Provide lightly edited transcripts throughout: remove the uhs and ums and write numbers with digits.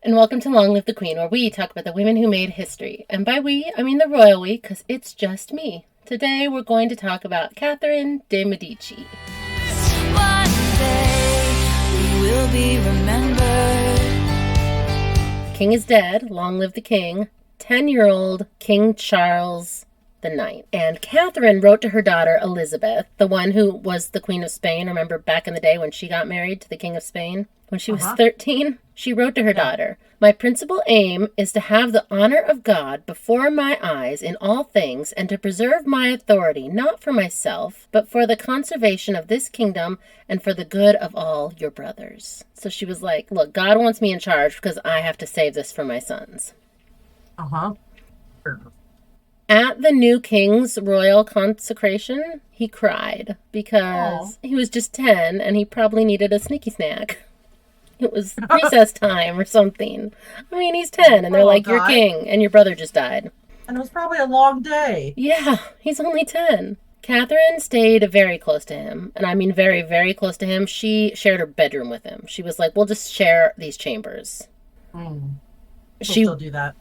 and welcome to Long Live the Queen, where we talk about the women who made history. And by we, I mean the royal we, because it's just me. Today we're going to talk about Catherine de Medici. One day we will be remembered. King is dead, long live the king. 10-year-old King Charles IX. And Catherine wrote to her daughter Elizabeth, the one who was the Queen of Spain. Remember back in the day when she got married to the King of Spain? When she was 13, she wrote to her daughter, "My principal aim is to have the honor of God before my eyes in all things, and to preserve my authority, not for myself, but for the conservation of this kingdom and for the good of all your brothers." So she was like, look, God wants me in charge because I have to save this for my sons. Sure. At the new king's royal consecration, he cried because he was just 10 and he probably needed a sneaky snack. It was recess time or something. I mean, he's 10 and they're like, you're king and your brother just died. And it was probably a long day. Yeah, he's only 10. Catherine stayed very close to him. And I mean very, very close to him. She shared her bedroom with him. She was like, we'll just share these chambers. She still do that.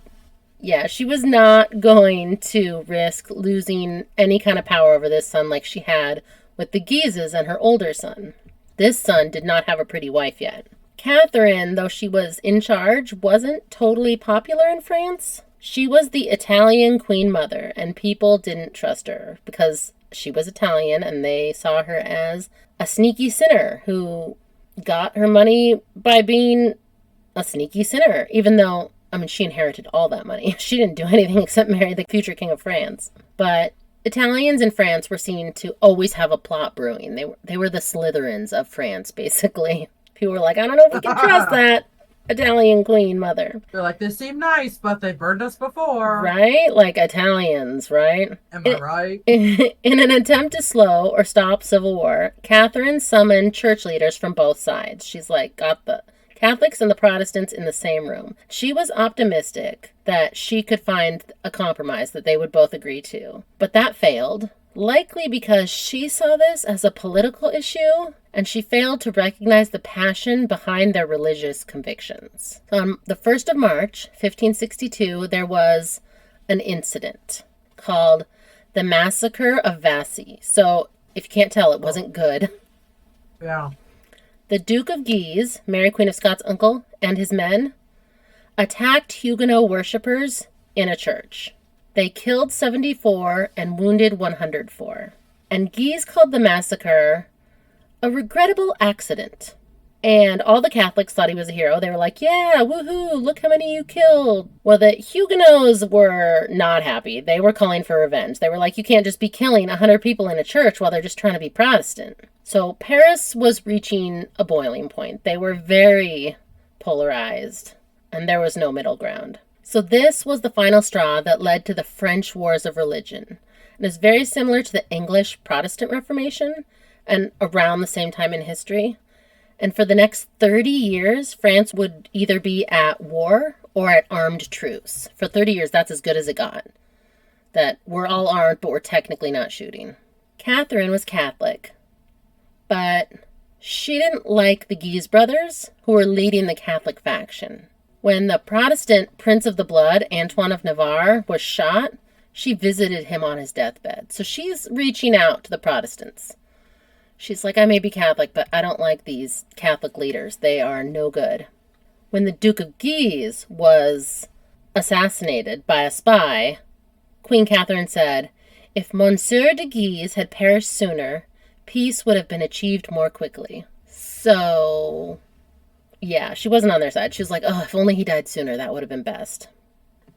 Yeah, she was not going to risk losing any kind of power over this son like she had with the Guises and her older son. This son did not have a pretty wife yet. Catherine, though she was in charge, wasn't totally popular in France. She was the Italian queen mother, and people didn't trust her because she was Italian, and they saw her as a sneaky sinner who got her money by being a sneaky sinner, even though, I mean, she inherited all that money. She didn't do anything except marry the future king of France. But Italians in France were seen to always have a plot brewing. They were the Slytherins of France, basically. People were like, I don't know if we can trust that Italian queen mother. They're like, they seem nice, but they burned us before. Right? Like Italians, right? Am I right? In an attempt to slow or stop civil war, Catherine summoned church leaders from both sides. She's like, got the Catholics and the Protestants in the same room. She was optimistic that she could find a compromise that they would both agree to. But that failed, likely because she saw this as a political issue and she failed to recognize the passion behind their religious convictions. So on the 1st of March, 1562, there was an incident called the Massacre of Vassy. So if you can't tell, it wasn't good. Yeah. The Duke of Guise, Mary Queen of Scots' uncle, and his men attacked Huguenot worshippers in a church. They killed 74 and wounded 104. And Guise called the massacre a regrettable accident. And all the Catholics thought he was a hero. They were like, yeah, woohoo, look how many you killed. Well, the Huguenots were not happy. They were calling for revenge. They were like, you can't just be killing 100 people in a church while they're just trying to be Protestant. So Paris was reaching a boiling point. They were very polarized, and there was no middle ground. So this was the final straw that led to the French Wars of Religion. It is very similar to the English Protestant Reformation, and around the same time in history. And for the next 30 years, France would either be at war or at armed truce. For 30 years, that's as good as it got. That we're all armed, but we're technically not shooting. Catherine was Catholic, but she didn't like the Guise brothers, who were leading the Catholic faction. When the Protestant Prince of the Blood, Antoine of Navarre, was shot, she visited him on his deathbed. So she's reaching out to the Protestants. She's like, I may be Catholic, but I don't like these Catholic leaders. They are no good. When the Duke of Guise was assassinated by a spy, Queen Catherine said, if Monsieur de Guise had perished sooner, peace would have been achieved more quickly. So, yeah, she wasn't on their side. She was like, oh, if only he died sooner, that would have been best.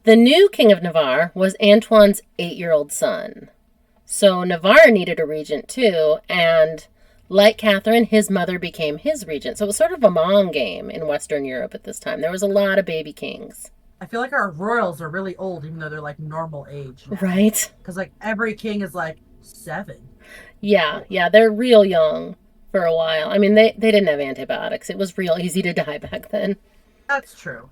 The new King of Navarre was Antoine's 8-year-old son. So Navarre needed a regent too, and like Catherine, his mother became his regent. So it was sort of a mom game in Western Europe at this time. There was a lot of baby kings. I feel like our royals are really old, even though they're like normal age now. Right? Because like every king is like 7. Yeah, they're real young for a while. I mean, they didn't have antibiotics. It was real easy to die back then. That's true.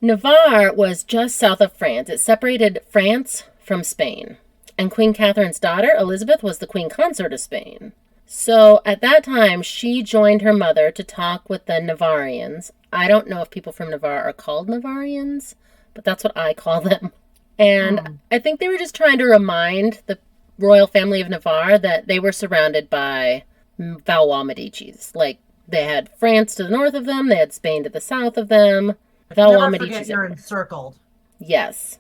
Navarre was just south of France. It separated France from Spain. And Queen Catherine's daughter, Elizabeth, was the queen consort of Spain. So at that time, she joined her mother to talk with the Navarrians I don't know if people from Navarre are called Navarrians, but that's what I call them. And I think they were just trying to remind the royal family of Navarre that they were surrounded by Valois Medicis. Like, they had France to the north of them, they had Spain to the south of them. Valois Never forget Medicis. you're encircled. Yes.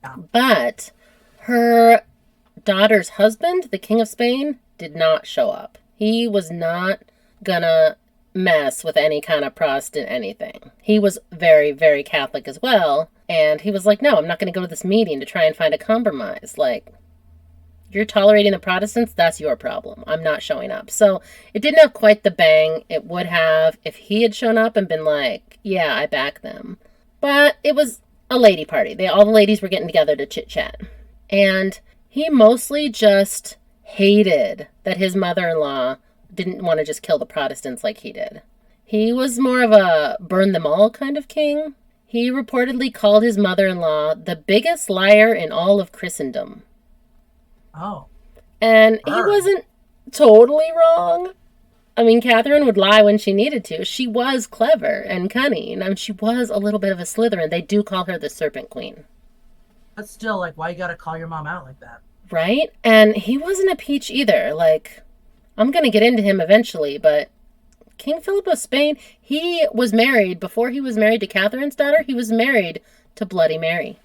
Yeah. But her daughter's husband, the King of Spain, did not show up. He was not gonna mess with any kind of Protestant anything. He was very, very Catholic as well. And he was like, no, I'm not going to go to this meeting to try and find a compromise. Like, you're tolerating the Protestants, that's your problem. I'm not showing up. So it didn't have quite the bang it would have if he had shown up and been like, yeah, I back them. But it was a lady party. All the ladies were getting together to chit-chat. And he mostly just hated that his mother-in-law didn't want to just kill the Protestants like he did. He was more of a burn them all kind of king. He reportedly called his mother-in-law the biggest liar in all of Christendom. Oh. And he wasn't totally wrong. I mean, Catherine would lie when she needed to. She was clever and cunning. I mean, she was a little bit of a Slytherin. They do call her the Serpent Queen. But still, like, why you gotta call your mom out like that? Right? And he wasn't a peach either. Like, I'm going to get into him eventually, but King Philip of Spain, he was married, before he was married to Catherine's daughter, he was married to Bloody Mary.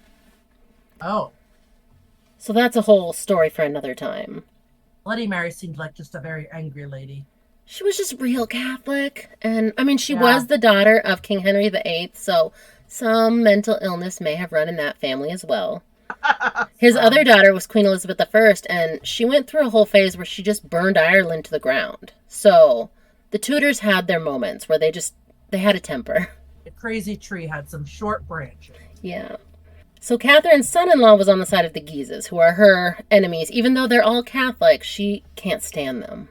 Oh. So that's a whole story for another time. Bloody Mary seemed like just a very angry lady. She was just real Catholic. And, I mean, she was the daughter of King Henry VIII, so some mental illness may have run in that family as well. His other daughter was Queen Elizabeth I, and she went through a whole phase where she just burned Ireland to the ground. So the Tudors had their moments where they had a temper. The crazy tree had some short branches. Yeah. So Catherine's son-in-law was on the side of the Guises, who are her enemies. Even though they're all Catholic, she can't stand them.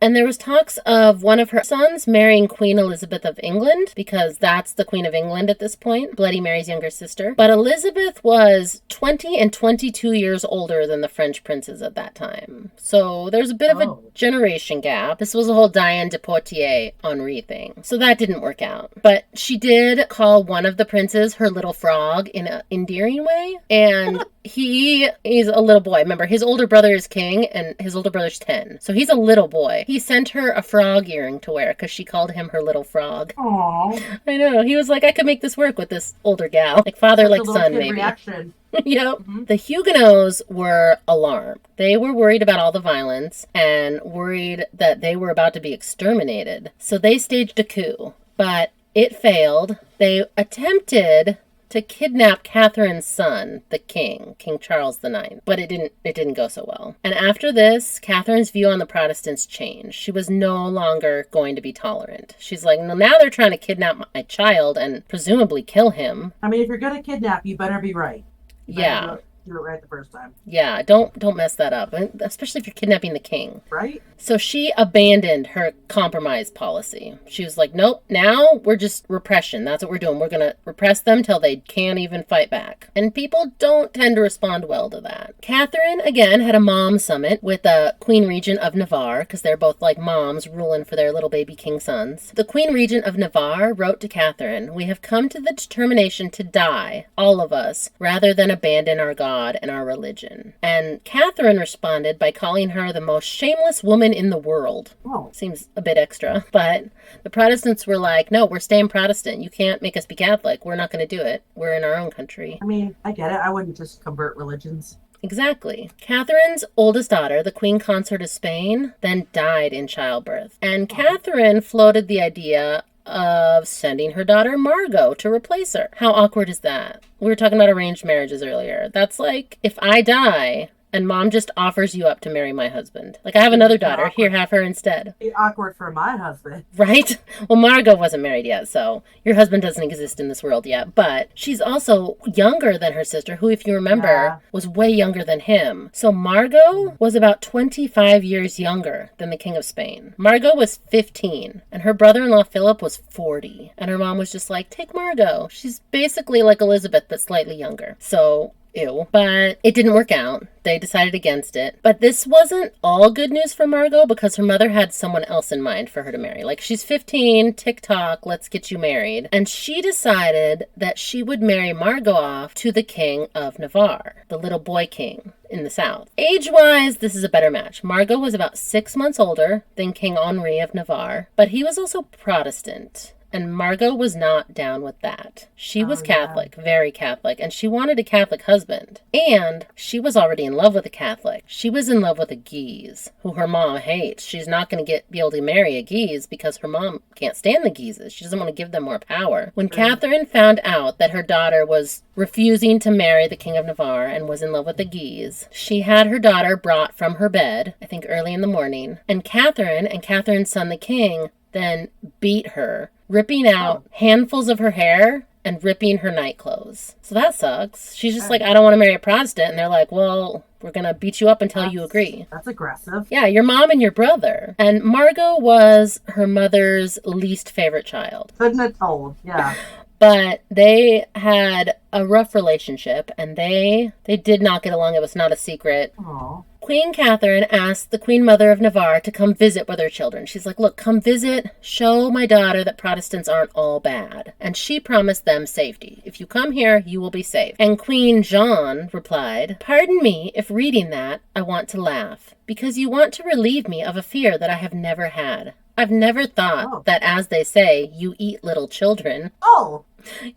And there was talks of one of her sons marrying Queen Elizabeth of England, because that's the Queen of England at this point, Bloody Mary's younger sister. But Elizabeth was 20 and 22 years older than the French princes at that time. So there's a bit of a generation gap. This was a whole Diane de Poitiers-Henri thing. So that didn't work out. But she did call one of the princes her little frog in an endearing way. And he's a little boy. Remember, his older brother is king and his older brother's 10. So he's a little boy. He sent her a frog earring to wear because she called him her little frog. Aww. I know. He was like, I could make this work with this older gal. Like father, like son, maybe. Reaction. Yep. Mm-hmm. The Huguenots were alarmed. They were worried about all the violence and worried that they were about to be exterminated. So they staged a coup, but it failed. They attempted to kidnap Catherine's son, the king, King Charles IX. But it didn't go so well. And after this, Catherine's view on the Protestants changed. She was no longer going to be tolerant. She's like, no, now they're trying to kidnap my child and presumably kill him. I mean, if you're going to kidnap, you better be right. Yeah. Do it right the first time. Yeah, don't mess that up, especially if you're kidnapping the king. Right? So she abandoned her compromise policy. She was like, nope, now we're just repression. That's what we're doing. We're going to repress them till they can't even fight back. And people don't tend to respond well to that. Catherine, again, had a mom summit with the Queen Regent of Navarre, because they're both like moms ruling for their little baby king sons. The Queen Regent of Navarre wrote to Catherine, "We have come to the determination to die, all of us, rather than abandon our God and our religion." And Catherine responded by calling her the most shameless woman in the world. Oh. Seems a bit extra, but the Protestants were like, no, we're staying Protestant. You can't make us be Catholic. We're not going to do it. We're in our own country. I mean, I get it. I wouldn't just convert religions. Exactly. Catherine's oldest daughter, the Queen Consort of Spain, then died in childbirth. And Catherine floated the idea of sending her daughter Margot to replace her. How awkward is that? We were talking about arranged marriages earlier. That's like, if I die and mom just offers you up to marry my husband. Like, I have another daughter. Here, have her instead. Be awkward for my husband. Right? Well, Margot wasn't married yet, so your husband doesn't exist in this world yet. But she's also younger than her sister, who, if you remember, was way younger than him. So Margot was about 25 years younger than the King of Spain. Margot was 15, and her brother-in-law Philip was 40. And her mom was just like, take Margot. She's basically like Elizabeth, but slightly younger. So Ew. But it didn't work out. They decided against it. But this wasn't all good news for Margot because her mother had someone else in mind for her to marry. Like, she's 15, TikTok, let's get you married. And she decided that she would marry Margot off to the King of Navarre, the little boy king in the south. Age-wise, this is a better match. Margot was about 6 months older than King Henri of Navarre, but he was also Protestant. And Margot was not down with that. She was Catholic, very Catholic, and she wanted a Catholic husband. And she was already in love with a Catholic. She was in love with a Guise, who her mom hates. She's not going to be able to marry a Guise because her mom can't stand the Guises. She doesn't want to give them more power. When Catherine found out that her daughter was refusing to marry the King of Navarre and was in love with the Guise, she had her daughter brought from her bed, I think early in the morning, and Catherine and Catherine's son, the king, then beat her, ripping out handfuls of her hair and ripping her night clothes. So that sucks. She's just like, I don't want to marry a Protestant. And they're like, well, we're going to beat you up until you agree. That's aggressive. Yeah, your mom and your brother. And Margot was her mother's least favorite child. Couldn't have told, yeah. But they had a rough relationship, and they did not get along. It was not a secret. Aww. Queen Catherine asked the Queen Mother of Navarre to come visit with her children. She's like, look, come visit, show my daughter that Protestants aren't all bad. And she promised them safety. If you come here, you will be safe. And Queen Jeanne replied, pardon me if reading that, I want to laugh, because you want to relieve me of a fear that I have never had. I've never thought that, as they say, you eat little children. Oh.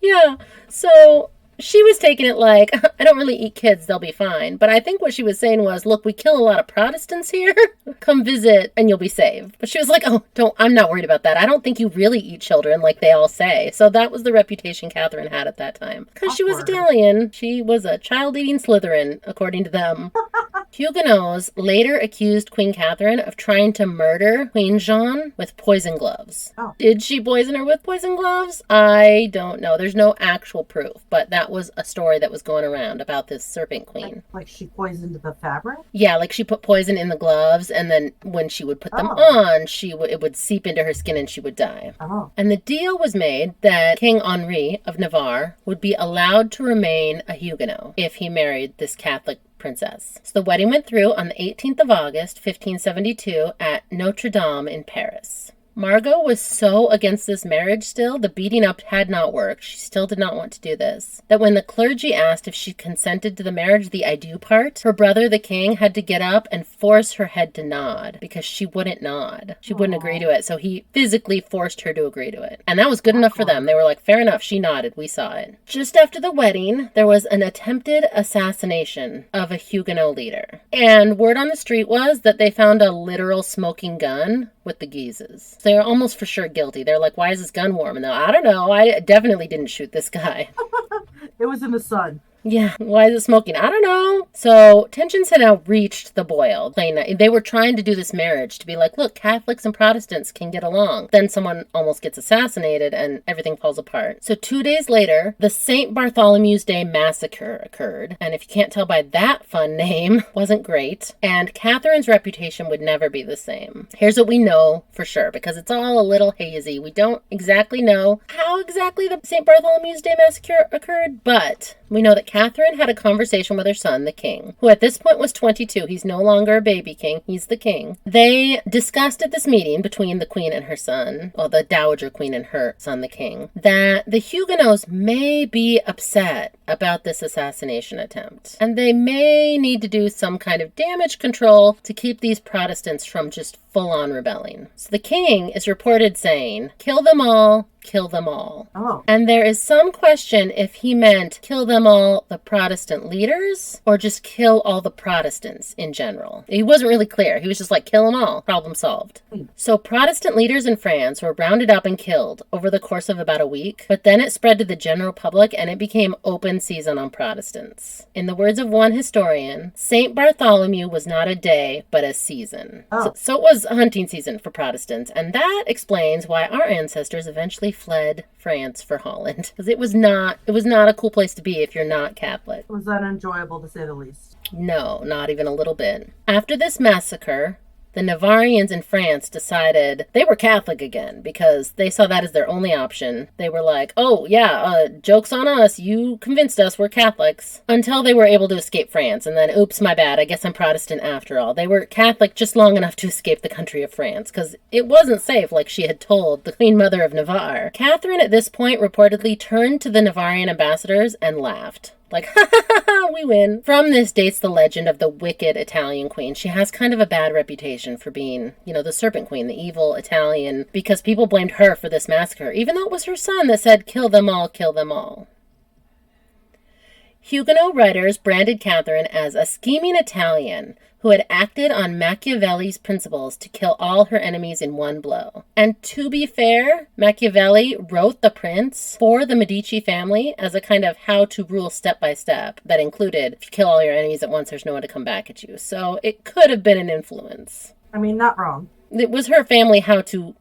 Yeah, so she was taking it like, I don't really eat kids, they'll be fine. But I think what she was saying was, look, we kill a lot of Protestants here. Come visit and you'll be saved. But she was like, oh, I'm not worried about that. I don't think you really eat children like they all say. So that was the reputation Catherine had at that time. Because she was Italian. She was a child-eating Slytherin, according to them. Huguenots later accused Queen Catherine of trying to murder Queen Jeanne with poison gloves. Oh. Did she poison her with poison gloves? I don't know. There's no actual proof, but that was a story that was going around about this serpent queen. Like she poisoned the fabric? Yeah, like she put poison in the gloves, and then when she would put them on, it would seep into her skin and she would die. Oh. And the deal was made that King Henri of Navarre would be allowed to remain a Huguenot if he married this Catholic princess. So the wedding went through on the 18th of August, 1572, at Notre Dame in Paris. Margot was so against this marriage still, the beating up had not worked. She still did not want to do this. That when the clergy asked if she consented to the marriage, the I do part, her brother, the king, had to get up and force her head to nod because she wouldn't nod. She wouldn't agree to it. So he physically forced her to agree to it. And that was good enough for them. They were like, fair enough. She nodded. We saw it. Just after the wedding, there was an attempted assassination of a Huguenot leader. And word on the street was that they found a literal smoking gun with the Guises. They're almost for sure guilty. They're like, why is this gun warm? And they're like, I don't know. I definitely didn't shoot this guy. It was in the sun. Yeah, why is it smoking? I don't know. So tensions had now reached the boil. They were trying to do this marriage to be like, look, Catholics and Protestants can get along. Then someone almost gets assassinated and everything falls apart. So 2 days later, the St. Bartholomew's Day massacre occurred. And if you can't tell by that fun name, wasn't great. And Catherine's reputation would never be the same. Here's what we know for sure, because it's all a little hazy. We don't exactly know how exactly the St. Bartholomew's Day massacre occurred, but we know that Catherine had a conversation with her son, the king, who at this point was 22. He's no longer a baby king. He's the king. They discussed at this meeting between the queen and her son, well, the dowager queen and her son, the king, that the Huguenots may be upset about this assassination attempt. And they may need to do some kind of damage control to keep these Protestants from just full-on rebelling. So the king is reported saying, kill them all, kill them all. Oh. And there is some question if he meant kill them all, the Protestant leaders, or just kill all the Protestants in general. He wasn't really clear. He was just like, kill them all. Problem solved. So Protestant leaders in France were rounded up and killed over the course of about a week, but then it spread to the general public and it became open season on Protestants. In the words of one historian, St. Bartholomew was not a day, but a season. Oh. So it was a hunting season for Protestants, and that explains why our ancestors eventually fled France for Holland, because it was not a cool place to be if you're not Catholic. Was that enjoyable to say the least? No, not even a little bit. After this massacre, the Navarrians in France decided they were Catholic again because they saw that as their only option. They were like, oh yeah, joke's on us, you convinced us we're Catholics. Until they were able to escape France, and then oops, my bad, I guess I'm Protestant after all. They were Catholic just long enough to escape the country of France because it wasn't safe like she had told the Queen Mother of Navarre. Catherine at this point reportedly turned to the Navarrian ambassadors and laughed. Like, ha ha ha ha, we win. From this dates the legend of the wicked Italian queen. She has kind of a bad reputation for being, the serpent queen, the evil Italian, because people blamed her for this massacre, even though it was her son that said, kill them all, kill them all. Huguenot writers branded Catherine as a scheming Italian who had acted on Machiavelli's principles to kill all her enemies in one blow. And to be fair, Machiavelli wrote The Prince for the Medici family as a kind of how to rule step by step that included, if you kill all your enemies at once, there's no one to come back at you. So it could have been an influence. I mean, not wrong. It was her family how to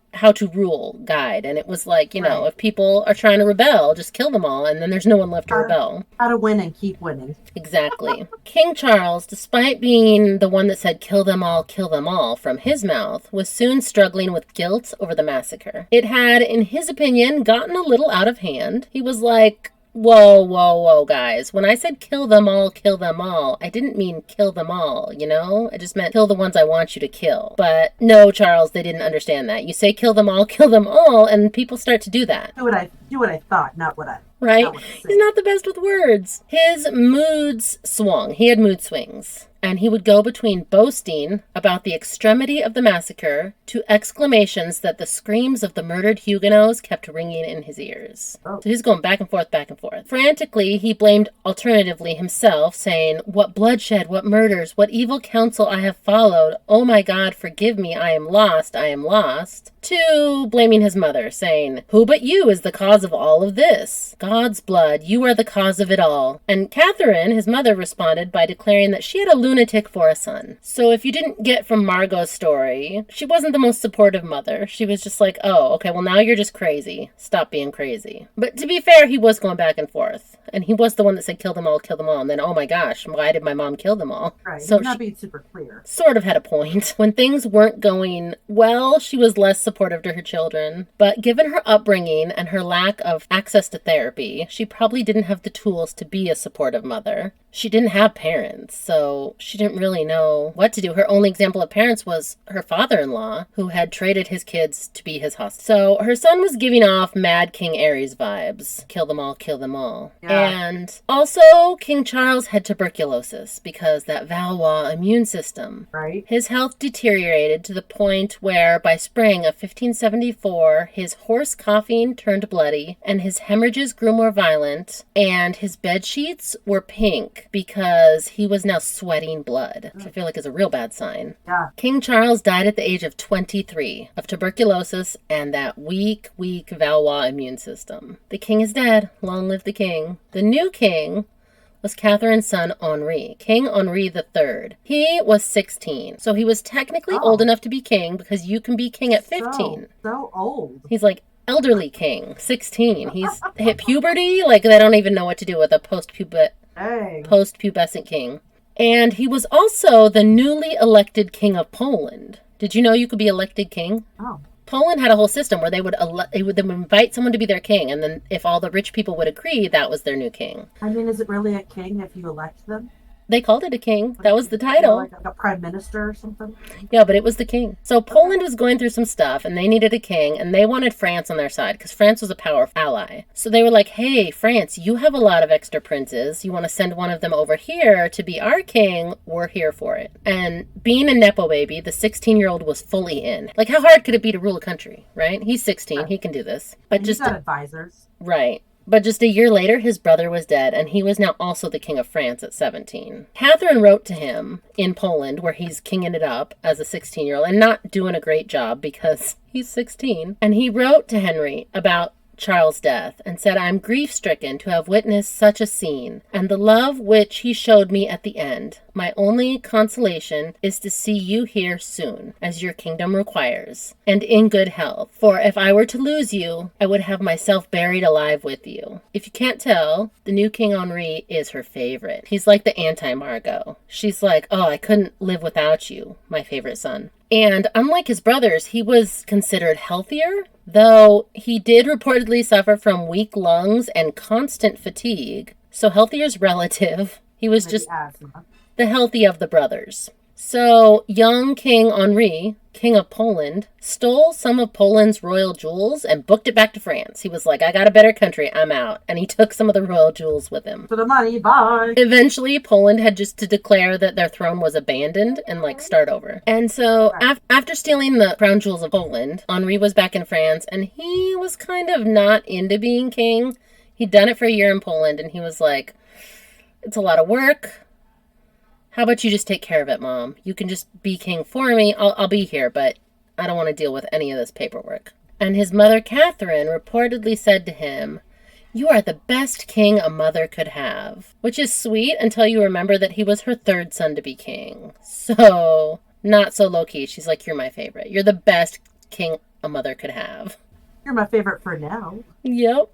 rule guide, and it was like, Right. if people are trying to rebel, just kill them all, and then there's no one left to rebel. How to win and keep winning. Exactly. King Charles, despite being the one that said kill them all from his mouth, was soon struggling with guilt over the massacre. It had, in his opinion, gotten a little out of hand. He was like, whoa, guys. When I said kill them all, I didn't mean kill them all, I just meant kill the ones I want you to kill. But no, Charles, they didn't understand that. You say kill them all, and people start to do that. Do what I thought, not what I... Right? Not what I said. He's not the best with words. His moods swung. He had mood swings. And he would go between boasting about the extremity of the massacre to exclamations that the screams of the murdered Huguenots kept ringing in his ears. Oh. So he's going back and forth. Frantically, he blamed alternatively himself, saying, what bloodshed, what murders, what evil counsel I have followed. Oh my God, forgive me, I am lost. To blaming his mother, saying, who but you is the cause of all of this? God's blood, you are the cause of it all. And Catherine, his mother, responded by declaring that she had a lunatic for a son. So if you didn't get from Margot's story, she wasn't the most supportive mother. She was just like, oh, okay, well now you're just crazy. Stop being crazy. But to be fair, he was going back and forth. And he was the one that said kill them all. And then, oh my gosh, why did my mom kill them all? Right, So he's not she being super clear. sort of had a point. When things weren't going well, she was less supportive to her children. But given her upbringing and her lack of access to therapy, she probably didn't have the tools to be a supportive mother. She didn't have parents, so she didn't really know what to do. Her only example of parents was her father-in-law, who had traded his kids to be his hostage. So her son was giving off Mad King Ares vibes. Kill them all. Yeah. And also, King Charles had tuberculosis because that Valois immune system. Right? His health deteriorated to the point where, by spring of 1574, his hoarse coughing turned bloody, and his hemorrhages grew more violent, and his bed sheets were pink because he was now sweating blood, which I feel like is a real bad sign. Yeah. King Charles died at the age of 23 of tuberculosis and that weak Valois immune system. The king is dead. Long live the king. The new king was Catherine's son Henri, King Henri III. He was 16, so he was technically old enough to be king because you can be king at 15. So old. He's like elderly king, 16. He's hit puberty, like they don't even know what to do with a post-pubescent king. And he was also the newly elected king of Poland. Did you know you could be elected king? Oh. Poland had a whole system where they would invite someone to be their king, and then if all the rich people would agree, that was their new king. I mean, is it really a king if you elect them? They called it a king. That was the title. Like a prime minister or something? Yeah, but it was the king. So Poland was going through some stuff, and they needed a king, and they wanted France on their side, because France was a powerful ally. So they were like, hey, France, you have a lot of extra princes. You want to send one of them over here to be our king? We're here for it. And being a Nepo baby, the 16-year-old was fully in. Like, how hard could it be to rule a country, right? He's 16. He can do this. But And just he's got advisors. Right. But just a year later, his brother was dead, and he was now also the king of France at 17. Catherine wrote to him in Poland, where he's kinging it up as a 16-year-old, and not doing a great job because he's 16. And he wrote to Henry about Charles' death and said, I am grief-stricken to have witnessed such a scene, and the love which he showed me at the end. My only consolation is to see you here soon, as your kingdom requires, and in good health. For if I were to lose you, I would have myself buried alive with you. If you can't tell, the new King Henri is her favorite. He's like the anti-Margot. She's like, oh, I couldn't live without you, my favorite son. And unlike his brothers, he was considered healthier, though he did reportedly suffer from weak lungs and constant fatigue. So healthier is relative. He was just the healthy of the brothers. So young King Henri, King of Poland, stole some of Poland's royal jewels and booked it back to France. He was like, I got a better country, I'm out. And he took some of the royal jewels with him. For the money, bye. Eventually, Poland had just to declare that their throne was abandoned and start over. And so after stealing the crown jewels of Poland, Henri was back in France and he was kind of not into being king. He'd done it for a year in Poland and he was like, it's a lot of work. How about you just take care of it, Mom? You can just be king for me. I'll be here, but I don't want to deal with any of this paperwork. And his mother, Catherine, reportedly said to him, you are the best king a mother could have. Which is sweet until you remember that he was her third son to be king. So, not so low-key. She's like, you're my favorite. You're the best king a mother could have. You're my favorite for now. Yep.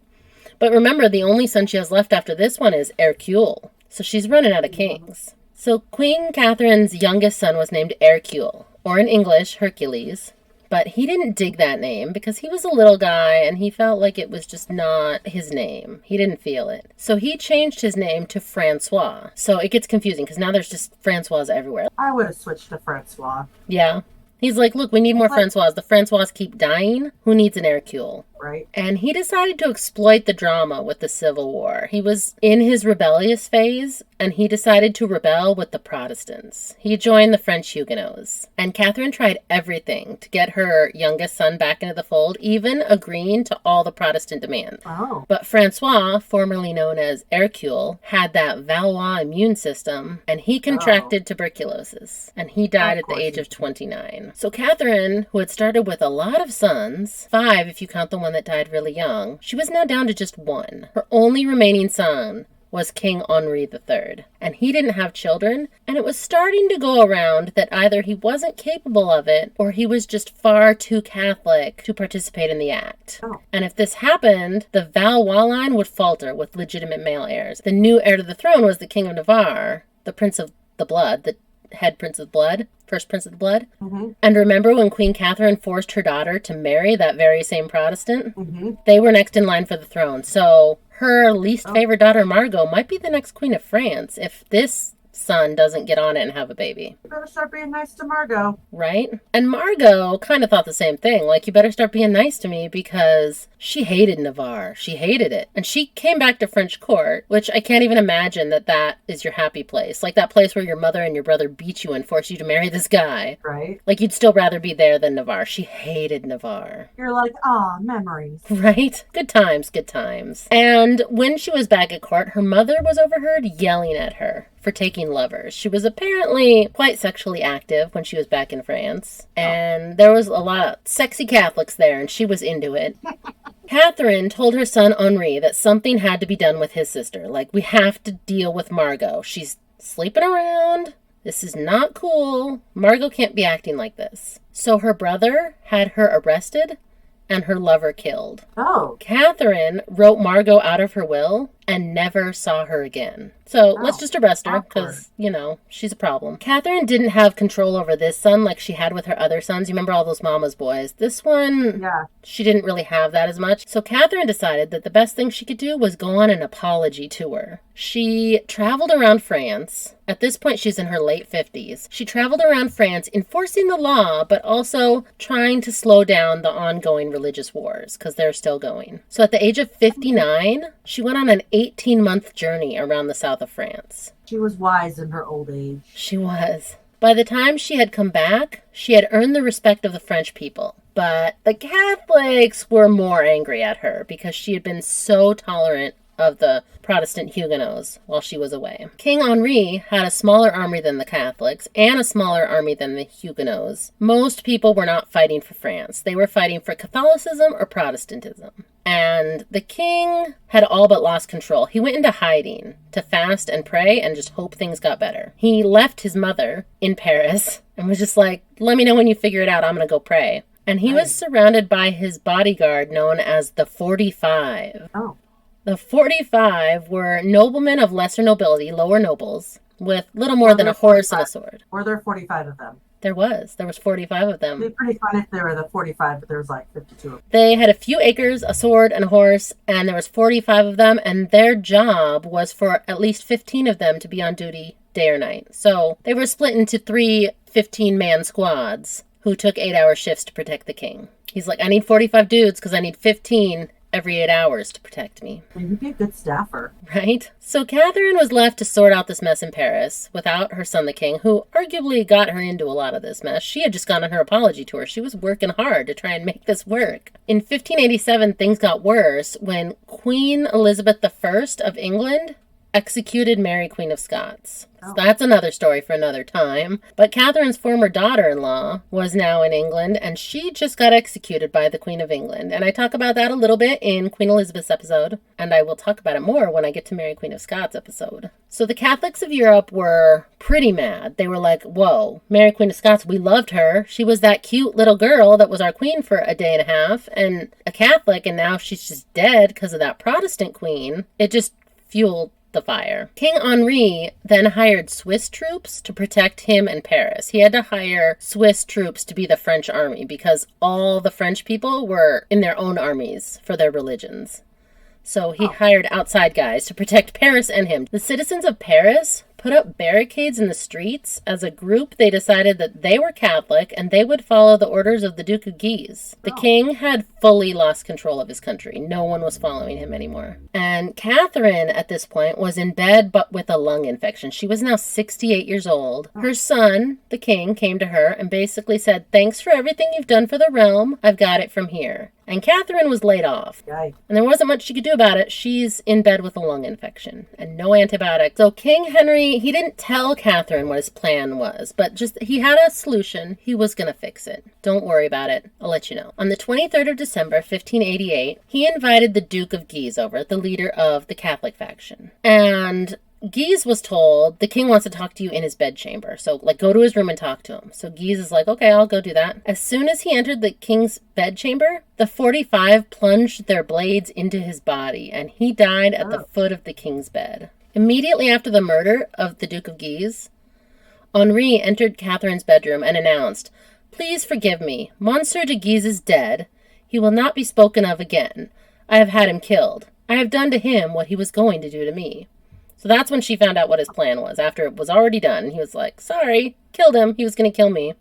But remember, the only son she has left after this one is Hercule. So she's running out of kings. So Queen Catherine's youngest son was named Hercule, or in English, Hercules. But he didn't dig that name because he was a little guy and he felt like it was just not his name. He didn't feel it. So he changed his name to Francois. So it gets confusing because now there's just Francois everywhere. I would have switched to Francois. Yeah. He's like, look, we need more Francois. The Francois keep dying. Who needs an Hercule? Right. And he decided to exploit the drama with the Civil War. He was in his rebellious phase, and he decided to rebel with the Protestants. He joined the French Huguenots. And Catherine tried everything to get her youngest son back into the fold, even agreeing to all the Protestant demands. Oh. But Francois, formerly known as Hercule, had that Valois immune system, and he contracted tuberculosis. And he died at the age of 29. So Catherine, who had started with a lot of sons, 5 if you count the one that died really young, she was now down to just 1. Her only remaining son was King Henri III, and he didn't have children, and it was starting to go around that either he wasn't capable of it, or he was just far too Catholic to participate in the act. Oh. And if this happened, the Valois line would falter with legitimate male heirs. The new heir to the throne was the King of Navarre, the Prince of the Blood, the head Prince of Blood, first Prince of the Blood. Mm-hmm. And remember when Queen Catherine forced her daughter to marry that very same Protestant? Mm-hmm. They were next in line for the throne. So her least favorite daughter, Margot, might be the next Queen of France if this son doesn't get on it and have a baby. You better start being nice to Margot. Right? And Margot kind of thought the same thing. Like, you better start being nice to me because she hated Navarre. She hated it. And she came back to French court, which I can't even imagine that is your happy place. Like that place where your mother and your brother beat you and forced you to marry this guy. Right. Like, you'd still rather be there than Navarre. She hated Navarre. You're like, memories. Right? Good times, good times. And when she was back at court, her mother was overheard yelling at her for taking lovers. She was apparently quite sexually active when she was back in France. And there was a lot of sexy Catholics there, and she was into it. Catherine told her son Henri that something had to be done with his sister. Like, we have to deal with Margot. She's sleeping around. This is not cool. Margot can't be acting like this. So her brother had her arrested and her lover killed. Oh. Catherine wrote Margot out of her will and never saw her again. So let's just arrest her because, she's a problem. Catherine didn't have control over this son like she had with her other sons. You remember all those mama's boys? This one, she didn't really have that as much. So Catherine decided that the best thing she could do was go on an apology tour. She traveled around France. At this point, she's in her late 50s. She traveled around France enforcing the law, but also trying to slow down the ongoing religious wars because they're still going. So at the age of 59, she went on an 18-month journey around the south of France. She was wise in her old age. She was. By the time she had come back, she had earned the respect of the French people. But the Catholics were more angry at her because she had been so tolerant of the Protestant Huguenots while she was away. King Henri had a smaller army than the Catholics and a smaller army than the Huguenots. Most people were not fighting for France. They were fighting for Catholicism or Protestantism. And the king had all but lost control. He went into hiding to fast and pray and just hope things got better. He left his mother in Paris and was just like, let me know when you figure it out. I'm going to go pray. And he was surrounded by his bodyguard known as the 45. Oh. The 45 were noblemen of lesser nobility, lower nobles, with little more than a horse and a sword. Were there 45 of them? There was 45 of them. It'd be pretty fun if there were the 45, but there was like 52 of them. They had a few acres, a sword, and a horse, and there was 45 of them, and their job was for at least 15 of them to be on duty day or night. So they were split into 3 15-man squads who took 8-hour shifts to protect the king. He's like, I need 45 dudes because I need 15 every 8 hours to protect me. You'd be a good staffer. Right? So Catherine was left to sort out this mess in Paris without her son, the king, who arguably got her into a lot of this mess. She had just gone on her apology tour. She was working hard to try and make this work. In 1587, things got worse when Queen Elizabeth I of England executed Mary, Queen of Scots. So that's another story for another time. But Catherine's former daughter-in-law was now in England, and she just got executed by the Queen of England. And I talk about that a little bit in Queen Elizabeth's episode, and I will talk about it more when I get to Mary, Queen of Scots episode. So the Catholics of Europe were pretty mad. They were like, whoa, Mary, Queen of Scots, we loved her. She was that cute little girl that was our queen for a day and a half, and a Catholic, and now she's just dead because of that Protestant queen. It just fueled the fire. King Henri then hired Swiss troops to protect him and Paris. He had to hire Swiss troops to be the French army because all the French people were in their own armies for their religions. So he hired outside guys to protect Paris and him. The citizens of Paris put up barricades in the streets. As a group, they decided that they were Catholic and they would follow the orders of the Duke of Guise. The king had fully lost control of his country. No one was following him anymore. And Catherine, at this point, was in bed but with a lung infection. She was now 68 years old. Her son, the king, came to her and basically said, thanks for everything you've done for the realm. I've got it from here. And Catherine was laid off. Yikes. And there wasn't much she could do about it. She's in bed with a lung infection and no antibiotics. So King Henry, he didn't tell Catherine what his plan was, but just he had a solution. He was going to fix it. Don't worry about it. I'll let you know. On the 23rd of December, 1588, he invited the Duke of Guise over, the leader of the Catholic faction. And Guise was told, the king wants to talk to you in his bedchamber. So, go to his room and talk to him. So Guise is like, okay, I'll go do that. As soon as he entered the king's bedchamber, the 45 plunged their blades into his body, and he died at the foot of the king's bed. Immediately after the murder of the Duke of Guise, Henri entered Catherine's bedroom and announced, please forgive me. Monsieur de Guise is dead. He will not be spoken of again. I have had him killed. I have done to him what he was going to do to me. So that's when she found out what his plan was, after it was already done. And he was like, sorry, killed him. He was going to kill me.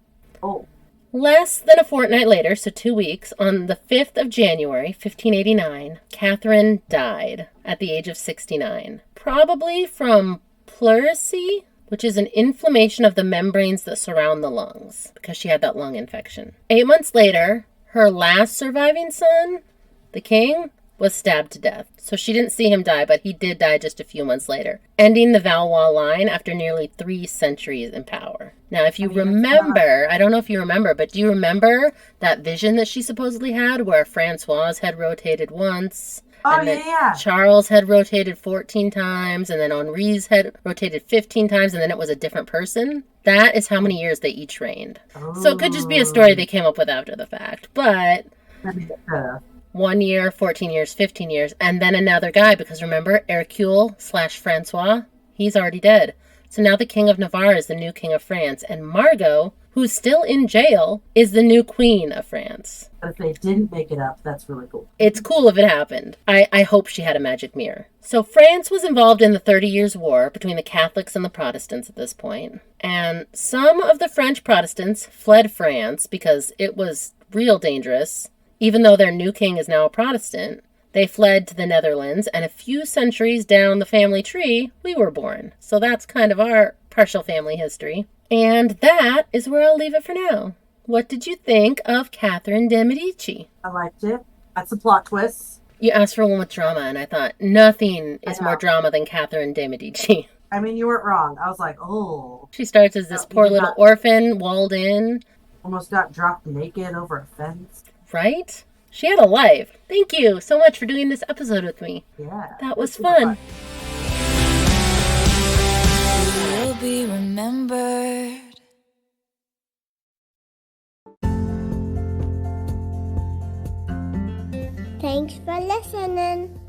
Oh. Less than a fortnight later, so 2 weeks, on the 5th of January, 1589, Catherine died at the age of 69. Probably from pleurisy, which is an inflammation of the membranes that surround the lungs, because she had that lung infection. 8 months later, her last surviving son, the king, was stabbed to death. So she didn't see him die, but he did die just a few months later, ending the Valois line after nearly 3 centuries in power. Now, if you remember, I don't know if you remember, but do you remember that vision that she supposedly had where Francois had rotated once? Oh, yeah. Charles had rotated 14 times, and then Henri's had rotated 15 times, and then it was a different person? That is how many years they each reigned. So it could just be a story they came up with after the fact, but 1 year, 14 years, 15 years, and then another guy, because remember, Hercule/Francois, he's already dead. So now the King of Navarre is the new King of France, and Margot, who's still in jail, is the new Queen of France. But if they didn't make it up, that's really cool. It's cool if it happened. I hope she had a magic mirror. So France was involved in the 30 Years' War between the Catholics and the Protestants at this point. And some of the French Protestants fled France because it was real dangerous. Even though their new king is now a Protestant, they fled to the Netherlands, and a few centuries down the family tree, we were born. So that's kind of our partial family history. And that is where I'll leave it for now. What did you think of Catherine de' Medici? I liked it. That's a plot twist. You asked for one with drama, and I thought nothing I is more know. drama than Catherine de Medici. I mean, you weren't wrong. I was like, oh, She starts as this no, you poor did little not. orphan, walled in, Almost got dropped naked over a fence. right? She had a life. Thank you so much for doing this episode with me. Yeah. That it was super fun. Will be remembered. Thanks for listening.